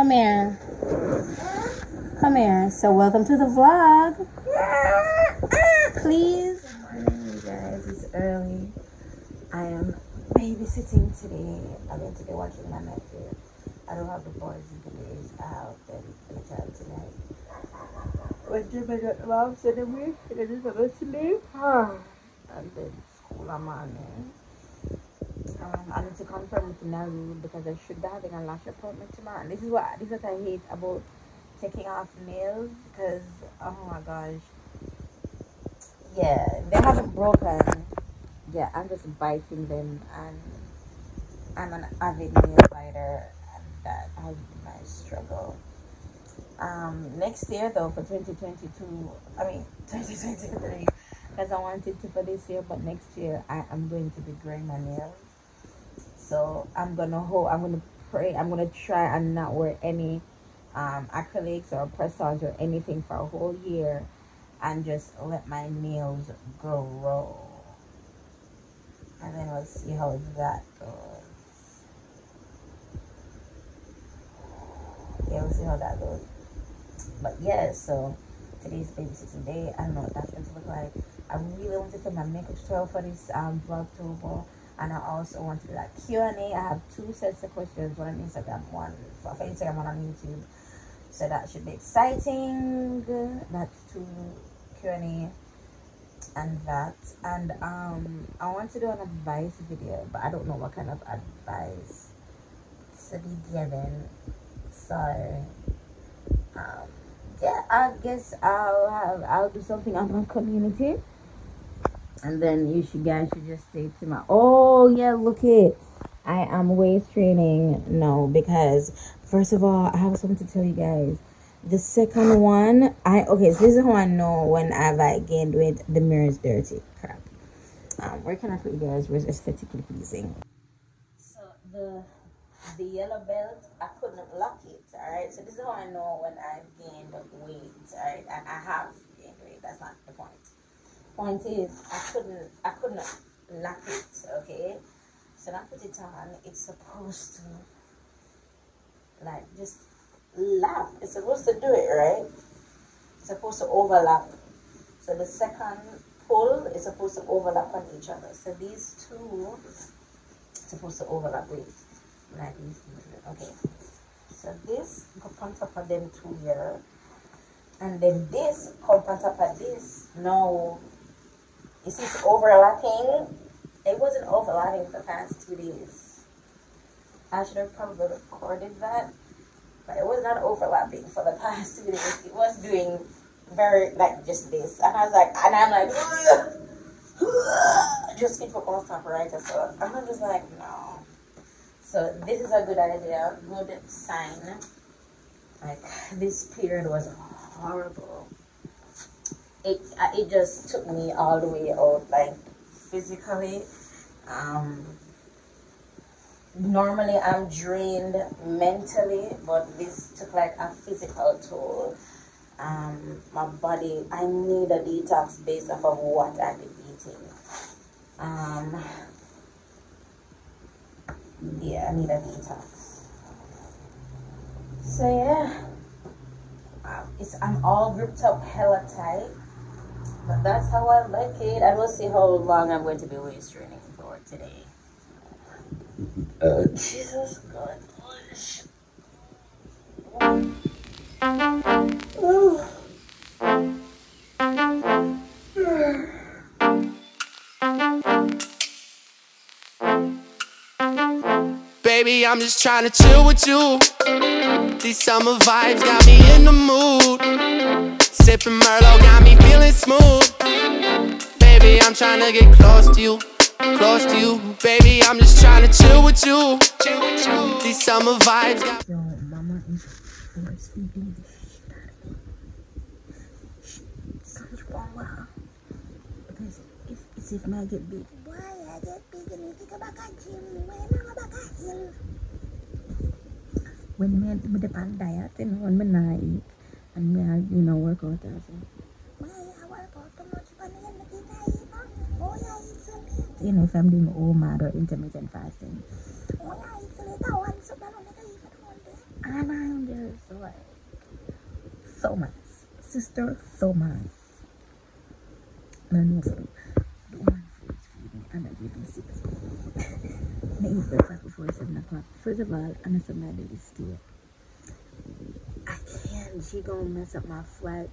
Come here. Come here. So welcome to the vlog. Please. Good morning, you guys. It's early. I am babysitting today. I'm going to be watching my nephew. I don't have the boys in the days. I have them later tonight. When Jimmy got the mom sent away, they just have to sleep. And then school on morning. I need to confirm with Naru because I should be having a lash appointment tomorrow. And this is what I hate about taking off nails, because oh my gosh, yeah, they haven't broken. Yeah, I'm just biting them, and I'm an avid nail biter, and that has been my struggle. Next year though, for 2023, because I wanted to for this year, but next year I am going to be growing my nails. So I'm gonna try and not wear any acrylics or press-ons or anything for a whole year, and just let my nails grow, and then we'll see how that goes. Yeah, we'll see how that goes. But yeah, so today's babysitting day. I don't know what that's going to look like. I really want to film my makeup tutorial for this Vlogtober, and I also want to do that Q&A. I have 2 sets of questions, one on Instagram, one for Instagram, one on YouTube. So that should be exciting. That's 2 Q&A and that. And I want to do an advice video, but I don't know what kind of advice to be given. So yeah, I guess I'll do something on my community, and then you guys should just stay to my. Oh yeah, look it. I am waist training now because first of all, I have something to tell you guys. The second one, so this is how I know when I've gained weight. The mirror is dirty. Crap. Where can I put you guys? Where's aesthetically pleasing? So the yellow belt, I couldn't lock it. All right. So this is how I know when I've gained weight. All right, and I have gained weight. That's not the point. Point is, I couldn't lock it. Okay. So now put it on. It's supposed to just lap. It's supposed to do it, right? It's supposed to overlap. So the second pull is supposed to overlap on each other. So these 2 are supposed to overlap. Wait, like these. Okay. So this goes on top of them 2 here, and then this comes on top of this. No, you see, it's overlapping. It wasn't overlapping for the past 2 days. I should have probably recorded that, but it was not overlapping for the past 2 days. It was doing very just this, and I was like, and I'm like, just keep it on top, right? So I'm just like, no. So this is a good idea, good sign. This period was horrible. It just took me all the way out, physically. Normally I'm drained mentally, but this took a physical toll. My body, I need a detox based off of what I've been eating. Yeah, I need a detox. So yeah, I'm all gripped up hella tight, but that's how I like it. I will see how long I'm going to be waist training for today. Jesus gosh. Baby, I'm just trying to chill with you. These summer vibes got me in the mood. Sipping Merlot got me feeling smooth. Baby, I'm trying to get close to you. Close to you. Baby, I'm just trying to chill with you. These summer vibes got Yo, mama is breastfeeding the shit. Something's wrong with her. Because if I get big, why I get big and you think about a gym? When I go back a hill. When I depend diet, when I eat and I work out, I say, why I work out too much when I eat, oh yeah, eat so late. If I'm doing OMAD or intermittent fasting, oh yeah, eat so late, I want something on the day. And I'm Thomas. Sister Thomas. No food. The one food is feeding and I gave him 6. I eat breakfast before 7 o'clock. First of all, I'm not somebody that is still. I can't. She gonna mess up my flight.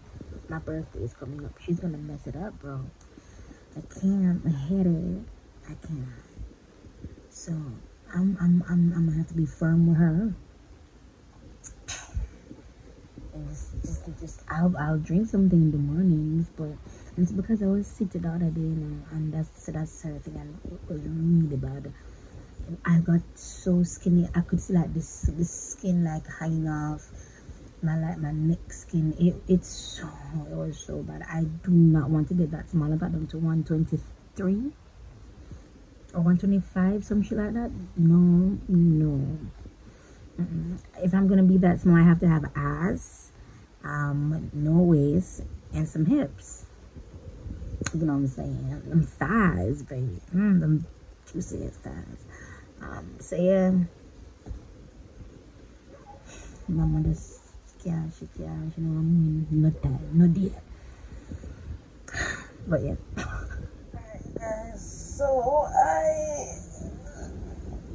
My birthday is coming up. She's gonna mess it up, bro. I can't. My headache. I can't. So I'm gonna have to be firm with her. And just I'll drink something in the mornings, but it's because I was sick the other day, and that's her thing, and it was really bad. I got so skinny. I could see like this skin like hanging off my neck skin. It was so bad. I do not want to get that small. I got them to 123 or 125, some shit like that. No. If I'm gonna be that small, I have to have ass, no waist, and some hips. You know what I'm saying? Them thighs, baby. Them juicy ass thighs. So yeah, mama just can't, she know I'm not that, not there. But yeah. Alright guys, so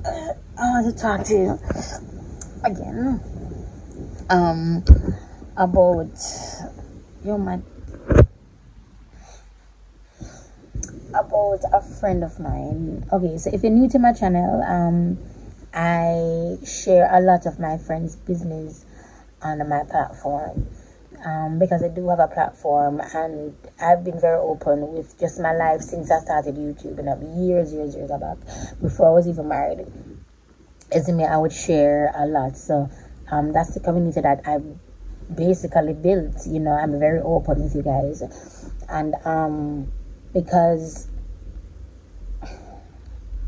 I want to talk to you again about about a friend of mine. Okay, so if you're new to my channel, I share a lot of my friends' business on my platform, because I do have a platform, and I've been very open with just my life since I started YouTube, and years back, before I was even married. As in me, I would share a lot. So that's the community that I've basically built. You know, I'm very open with you guys, and because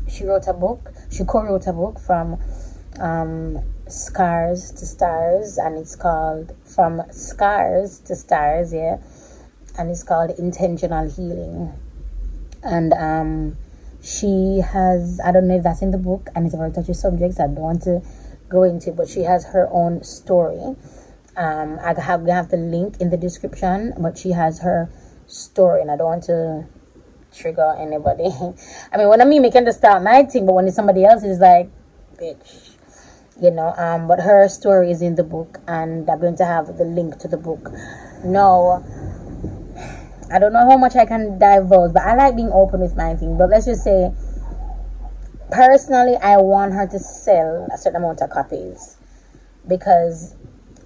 she co-wrote a book from Scars to Stars, and it's called From Scars to Stars, yeah, and it's called Intentional Healing. And she has, I don't know if that's in the book, and it's a very touchy subject, so I don't want to go into it, but she has her own story. I have the link in the description, but she has her story, and I don't want to trigger anybody. I mean, when I mean, I can just start my thing, but when it's somebody else, it's like, bitch, you know. But her story is in the book, and I'm going to have the link to the book. No, I don't know how much I can divulge, but I like being open with my thing. But let's just say, personally, I want her to sell a certain amount of copies, because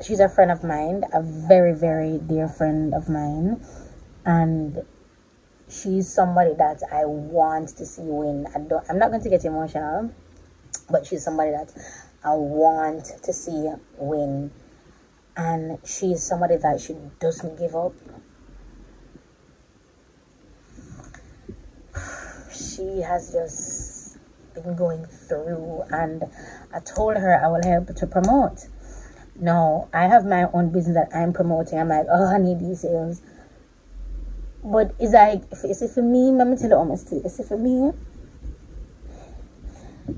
she's a friend of mine, a very, very dear friend of mine, and she's somebody that I want to see win. I'm not going to get emotional, but she's somebody that I want to see win. And she's somebody that she doesn't give up. She has just been going through, and I told her I will help to promote. No, I have my own business that I'm promoting. I'm like, oh, I need these sales. But it's like, is it for me? Let me tell you honestly, is it for me?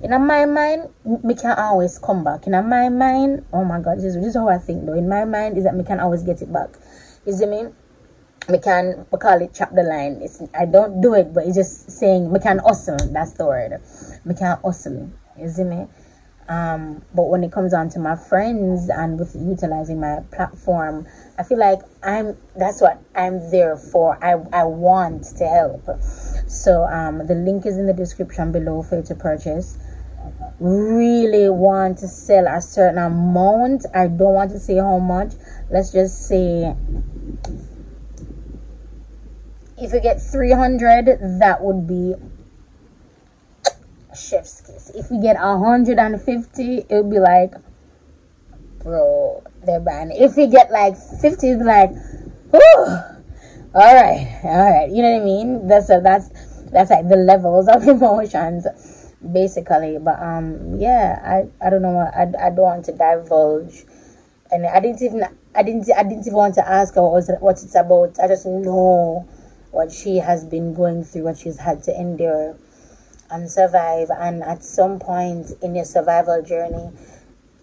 In my mind, me can always come back. In my mind, oh my God, this is how I think though. In my mind is that me can always get it back. You see me? We call it chop the line. I don't do it, but it's just saying me can hustle. That's the word. Me can hustle. You see me? But when it comes on to my friends and with utilizing my platform, I feel like that's what I'm there for. I want to help. So the link is in the description below for you to purchase. Really want to sell a certain amount. I don't want to say how much. Let's just say, if you get 300, that would be chef's kiss. If we get 150, it would be like, bro, they're banned. If we get like 50, it'd be like, whew, all right, you know what I mean? That's like the levels of emotions, basically. But yeah, I don't know. I don't want to divulge, and I didn't even want to ask her what it's about. I just know what she has been going through, what she's had to endure and survive. And at some point in your survival journey,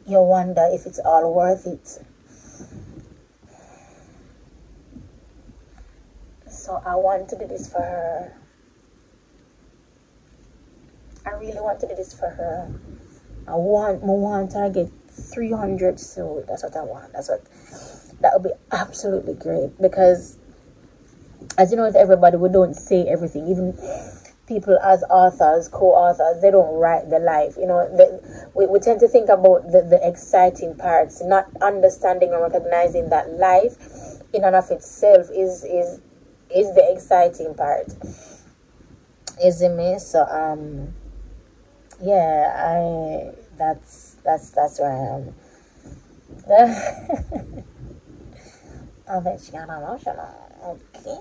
you wonder if it's all worth it. So I want to do this for her. I really want to do this for her. I want her to get 300 sold. That's what I want. That would be absolutely great, because as you know, with everybody, we don't say everything. Even people as authors, co-authors, they don't write the life. You know, we tend to think about the exciting parts, not understanding and recognizing that life in and of itself is the exciting part. Is it me? So yeah, that's where I am. Oh, that she got emotional. Okay.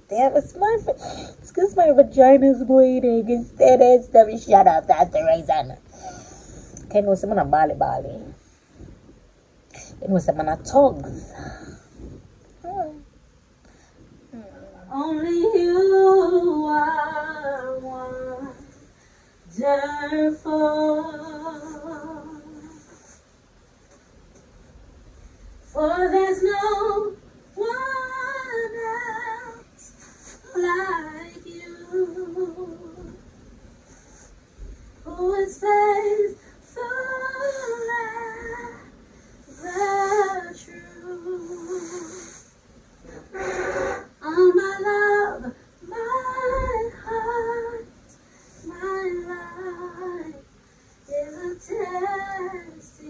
Damn, it's because my vagina's bleeding. Instead, it's me shut up. That's the reason. Okay, no, someone Bali. It was someone tugs. Only you are wonderful, for there's no one else like you, who is faithful and true. Oh, my love, my heart, my life is a testimony.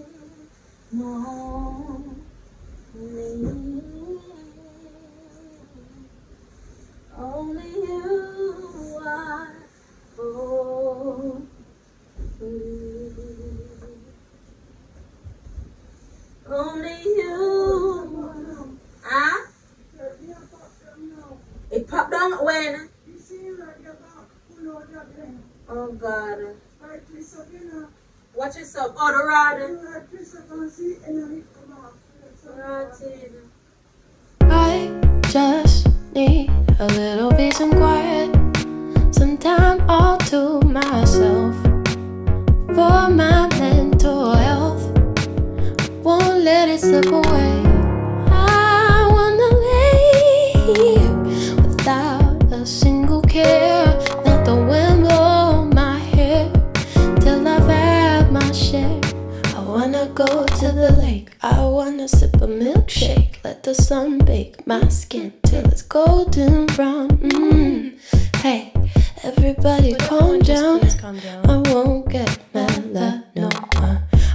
Only you are holy. Only you. Huh? It popped down when? Oh God. Watch yourself. Oh, the rod. I just need a little peace and quiet, some time all to myself, for my mental health. Won't let it slip away. I wanna lay here without a single care. Let the wind blow my hair till I've had my share. I wanna go to the lake, I wanna sip a milkshake. Let the sun bake my skin till it's golden brown. Hey, everybody calm down. I won't get mad, no.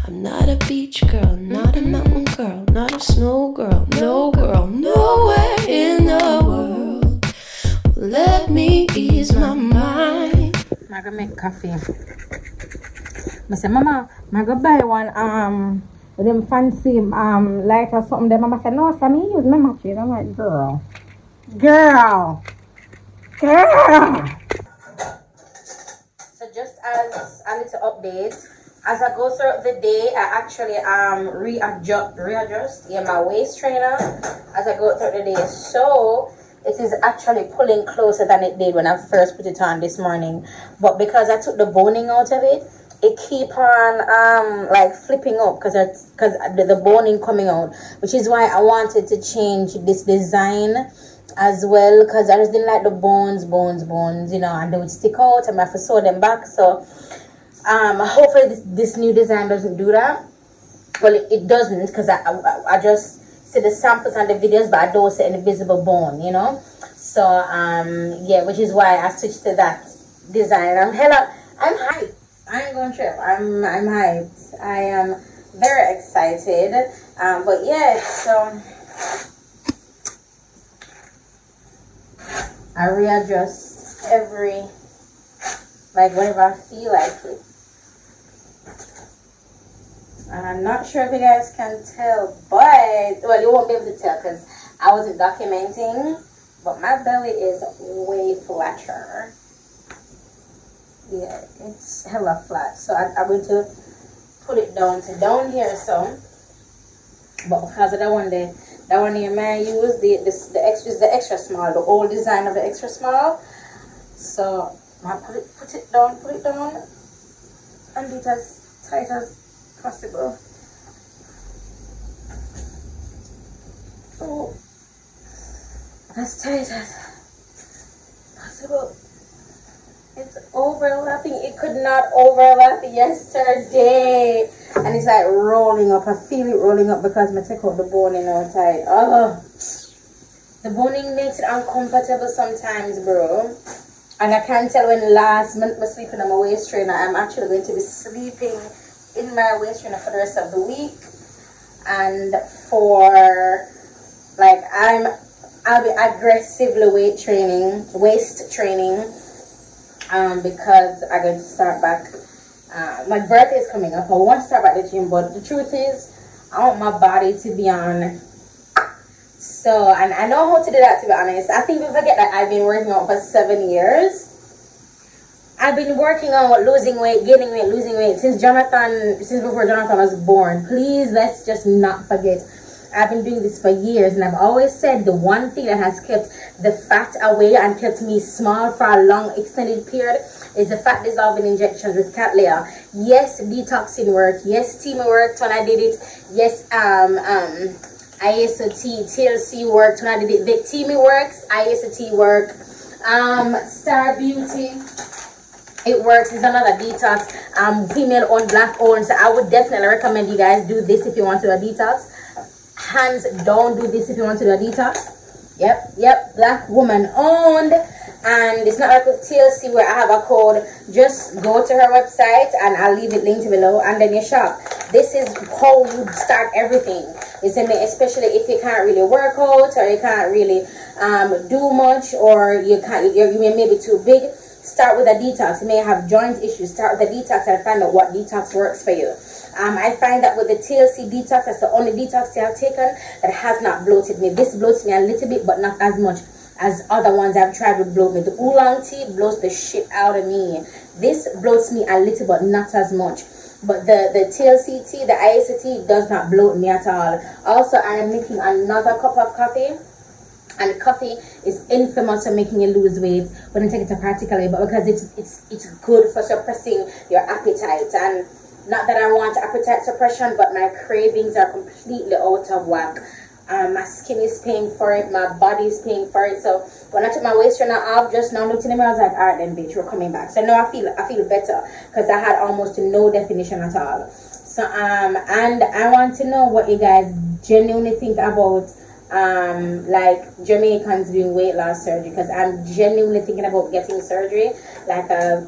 I'm not a beach girl, not a mountain girl, not a snow girl. No girl, nowhere in the world will let me ease my mind. I'm gonna make coffee. I said, Mama, I'm gonna buy one with them fancy light or something. Then Mama said, no, so me use my matches. I'm like, girl. So just as a little update, as I go throughout the day, I actually readjust my waist trainer as I go throughout the day. So it is actually pulling closer than it did when I first put it on this morning. But because I took the boning out of it, it keep on like flipping up because the boning coming out, which is why I wanted to change this design as well, because I just didn't like the bones, you know, and they would stick out and I have to sew them back. So hopefully this new design doesn't do that. Well, it doesn't, because I just see the samples and the videos, but I don't see any visible bone, you know. So yeah, which is why I switched to that design. I'm hyped. I ain't gonna trip. I'm hyped. I am very excited. But yeah, so I readjust whenever I feel like it. And I'm not sure if you guys can tell, but well, you won't be able to tell because I wasn't documenting, but my belly is way flatter. Yeah, it's hella flat. So I'm going to put it down to down here, so. But because of that one here, man, use the extra small, the old design of the extra small. So I put it down, and do it as tight as possible. Oh, as tight as possible. It's overlapping. It could not overlap yesterday. And it's like rolling up. I feel it rolling up because I take out the boning all tight. Oh, the boning makes it uncomfortable sometimes, bro. And I can't tell when last month I was sleeping on my waist trainer. I'm actually going to be sleeping in my waist trainer for the rest of the week. And for like I'll be aggressively waist training. Because I'm going to start back. My birthday is coming up. I want to start back the gym, but the truth is, I want my body to be on. So, and I know how to do that, to be honest. I think we forget that I've been working out for 7 years. I've been working on losing weight, gaining weight, losing weight since before Jonathan was born. Please, let's just not forget. I've been doing this for years, and I've always said the one thing that has kept the fat away and kept me small for a long extended period is the fat dissolving injections with cat layer. Yes, detoxing worked. Yes, Team worked when I did it. Yes, ISOT, TLC worked when I did it. The Team works, ISOT work. Star Beauty, it works. It's another detox. Female owned, black owned. So I would definitely recommend you guys do this if you want to do a detox. Hands down, do this if you want to do a detox. Yep, black woman owned. And it's not like with TLC where I have a code. Just go to her website and I'll leave it linked below, and then you shop. This is how you start everything. Especially if you can't really work out, or you can't really do much, or you may be too big. Start with a detox. You may have joint issues. Start with a detox and find out what detox works for you. I find that with the TLC detox, that's the only detox I have taken that has not bloated me. This bloats me a little bit, but not as much as other ones I've tried to bloat me. The oolong tea bloats the shit out of me. This bloats me a little, but not as much. But the TLC tea, the ISOT, does not bloat me at all. Also, I am making another cup of coffee. And coffee is infamous for making you lose weight when you take it a practical way, but because it's good for suppressing your appetite. And not that I want appetite suppression, but my cravings are completely out of whack. My skin is paying for it, my body is paying for it. So when I took my waist trainer off, just now looked in the mirror, I was like, all right then, bitch, we're coming back. So now I feel better because I had almost no definition at all. So and I want to know what you guys genuinely think about like Jamaicans doing weight loss surgery, because I'm genuinely thinking about getting surgery, like a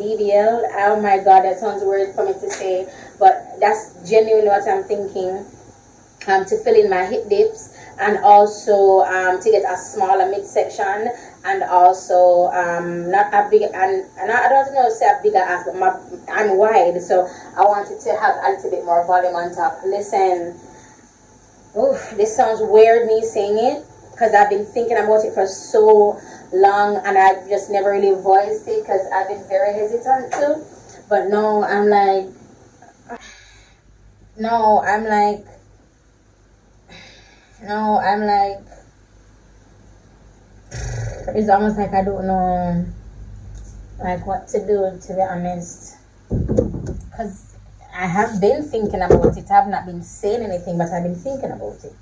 BBL. Oh my god, that sounds weird for me to say, but that's genuinely what I'm thinking. To fill in my hip dips, and also to get a smaller midsection, and also not a big, and I don't know say a bigger ass, but I'm wide, so I wanted to have a little bit more volume on top. Listen, oof, this sounds weird me saying it because I've been thinking about it for so long and I've just never really voiced it because I've been very hesitant to. But no, I'm like it's almost like I don't know like what to do, to be honest, because I have been thinking about it. I have not been saying anything, but I've been thinking about it.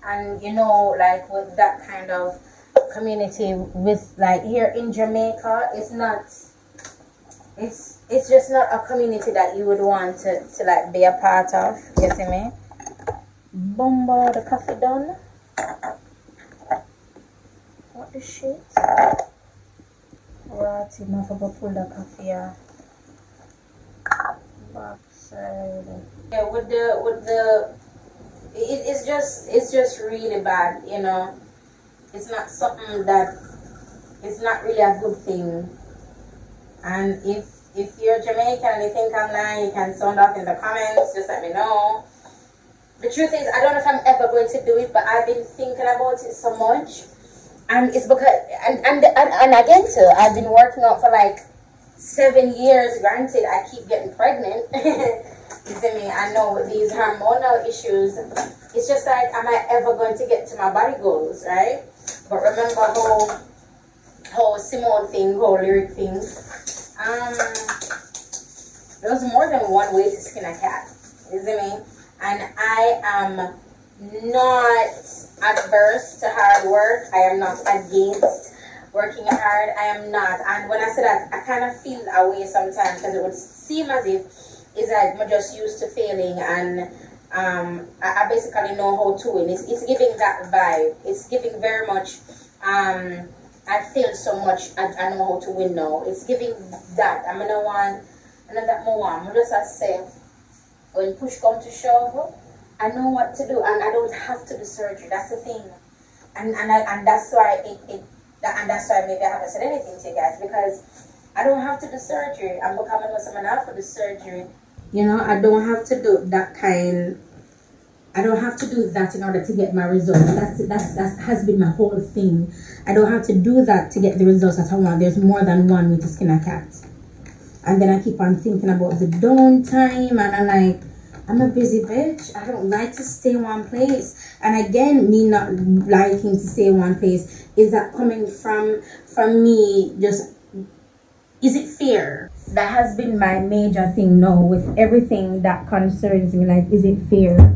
And you know, like with that kind of community, with like here in Jamaica, it's just not a community that you would want to like be a part of. You see me? Bumba the coffee done. What the shit? Right, I forgot to pull the coffee out. Backside. Yeah, with the it's just really bad, you know. It's not something that, it's not really a good thing. And if you're Jamaican and you think I'm lying, you can sound off in the comments, just let me know. The truth is, I don't know if I'm ever going to do it, but I've been thinking about it so much. And it's because, and again too, I've been working out for like 7 years. Granted, I keep getting pregnant. You see me? I know with these hormonal issues, it's just like, am I ever going to get to my body goals, right? But remember whole Simone thing, whole lyric thing. There was more than one way to skin a cat. You see me? And I am not adverse to hard work. I am not against working hard. I am not. And when I say that, I kind of feel away sometimes because it would seem as if it's like I'm just used to failing, and I basically know how to win. It's giving that vibe. It's giving very much I failed so much, I know how to win now. It's giving that. I'm gonna want another more. I'm just say when push come to shove, I know what to do, and I don't have to do surgery. That's the thing, and that's why that's why maybe I haven't said anything to you guys, because I don't have to do surgery. I'm becoming someone else for the surgery. You know, I don't have to do that kind. I don't have to do that in order to get my results. That has been my whole thing. I don't have to do that to get the results that I want. There's more than one way to skin a cat. And then I keep on thinking about the downtime, and I'm like, I'm a busy bitch. I don't like to stay in one place. And again, me not liking to stay in one place, is that coming from me just, is it fair? That has been my major thing now with everything that concerns me. Like, is it fair?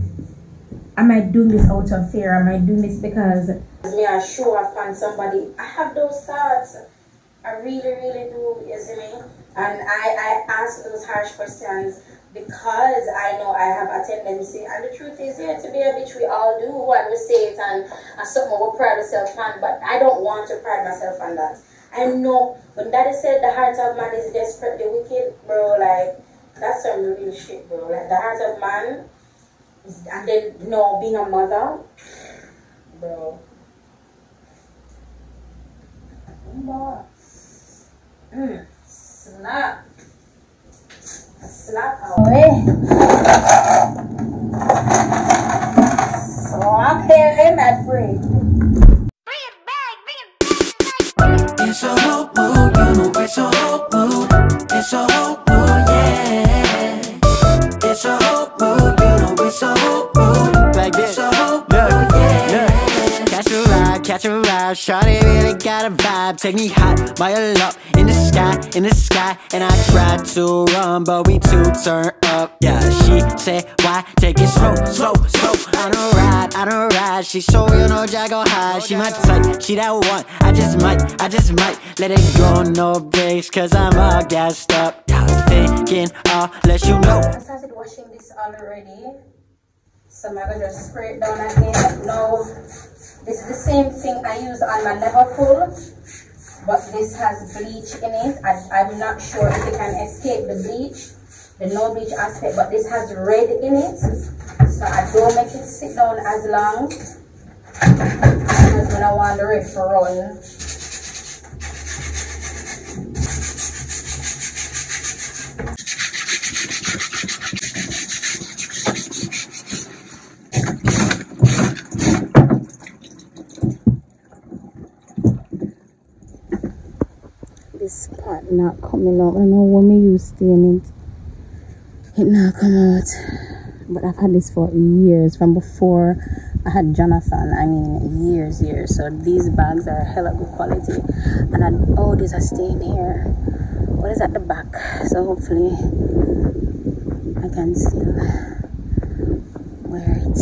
Am I doing this out of fear? Am I doing this because me I show up on somebody? I have those thoughts. I really, really do, you see me? And I ask those harsh questions because I know I have a tendency. And the truth is, yeah, to be a bitch, we all do. And we say it, and something we pride ourselves on. But I don't want to pride myself on that. I know when Daddy said the heart of man is desperately wicked, bro, like, that's some real shit, bro. Like, the heart of man. And then, you know, being a mother, bro. Slap. Slap away. Slap here, my friend. It's a whole mood, you know, it's a whole mood. It's a whole mood, yeah. It's a whole mood, you know, it's a whole mood. Like this, a whole mood, yeah. Catch a ride, shawty really got a vibe. Take me hot, by a lot, in the sky. And I tried to run, but we two turn up. Yeah, she said, why take it slow? I don't ride. She so real, no jago high. She my type, she that one. I just might let it go, no breaks, cause I'm all gassed up. Thinking, I'll let you know. I started washing this already, so I'm gonna just spray it down again. Now, this is the same thing I use on my Liverpool, but this has bleach in it. I'm not sure if you can escape the bleach, the no bleach aspect, but this has red in it, so I don't make it sit down as long, because when I want the red to run. This part not coming out. I know when me use stain it not come out. But I've had this for years, from before I had Jonathan. I mean, years. So these bags are hella good quality. And oh, there's a stain here. What is at the back? So hopefully I can still wear it.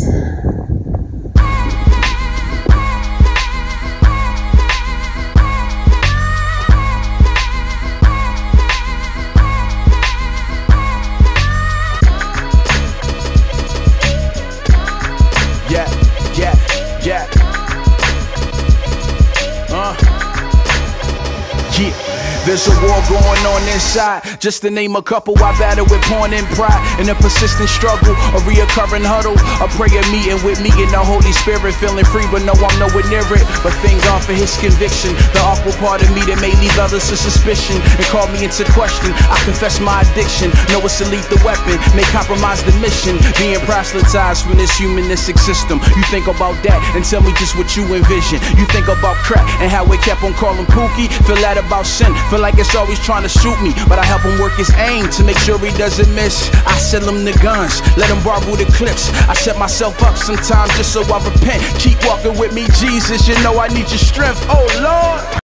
There's a war going on inside. Just to name a couple, I battle with porn and pride. In a persistent struggle, a reoccurring huddle, a prayer meeting with me and the Holy Spirit. Feeling free, but no, I'm nowhere near it. But thank God for his conviction. The awkward part of me that may leave others to suspicion and call me into question. I confess my addiction. Know it's a lethal weapon, may compromise the mission. Being proselytized from this humanistic system. You think about that and tell me just what you envision. You think about crack and how it kept on calling Pookie. Feel that about sin. Feel like it's always trying to shoot me, but I help him work his aim to make sure he doesn't miss. I sell him the guns, let him borrow the clips. I set myself up sometimes just so I repent. Keep walking with me, Jesus, you know I need your strength, oh Lord.